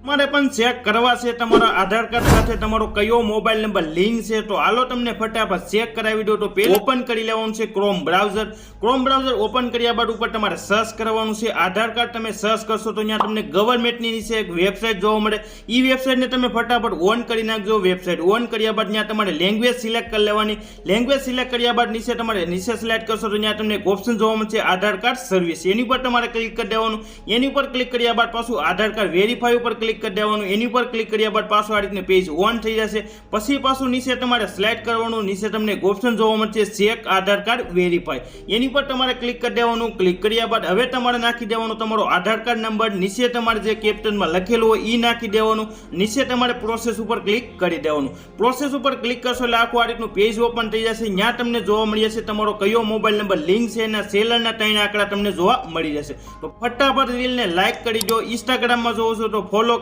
તમારે પણ ચેક કરવા છે તમારા આધાર કાર્ડ સાથે તમારો કયો મોબાઈલ નંબર લિંક છે તો હાલો તમને ફટાફટ ચેક કરાવી દો। તો પહેલા ઓપન કરી લેવાનું છે ક્રોમ બ્રાઉઝર ઓપન કર્યા બાદ ઉપર તમારે સર્ચ કરવાનું છે આધાર કાર્ડ। તમે સર્ચ કરશો તો અહીંયા તમને ગવર્મેન્ટની નીચે એક વેબસાઇટ જોવા મળે। એ વેબસાઇટને તમે ફટાફટ ઓન કરી નાખજો। વેબસાઇટ ઓન કર્યા બાદ ત્યાં તમારે લેંગ્વેજ સિલેક્ટ કરી લેવાની। લેંગ્વેજ સિલેક્ટ કર્યા બાદ નીચે તમારે નીચે સિલેક્ટ કરશો તો ત્યાં તમને એક ઓપ્શન જોવા મળશે આધાર કાર્ડ સર્વિસ। એની પર તમારે ક્લિક કરી દેવાનું। એની પર ક્લિક કર્યા બાદ પાછું આધાર કાર્ડ વેરીફાઈ ઉપર ક્લિક કરી દેવાનું। એની પર ક્લિક કર્યા બાદ પાછું આ રીતને પેજ ઓન થઈ જશે। પછી પાછું નીચે તમારે સ્લાઇડ કરવાનું। નીચે તમને એક ઓપ્શન જોવા મળશે ચેક આધાર કાર્ડ વેરીફાઈ। એની પર તમારે ક્લિક કરી દેવાનું। ક્લિક કર્યા બાદ હવે તમારે નાખી દેવાનો તમારો આધાર કાર્ડ નંબર। નીચે તમારે જે કેપ્ટનમાં લખેલું હોય એ નાખી દેવાનું। નીચે તમારે પ્રોસેસ ઉપર ક્લિક કરી દેવાનું। પ્રોસેસ ઉપર ક્લિક કરશો એટલે આખું આ રીતનું પેજ ઓપન થઈ જશે। ત્યાં તમને જોવા મળી જશે તમારો કયો મોબાઈલ નંબર લિંક છે એના સેલરના 3 આંકડા તમને જોવા મળી જશે। તો ફટાફટ રીલને લાઈક કરી દો। ઇન્સ્ટાગ્રામમાં જોવો છો તો ફોલો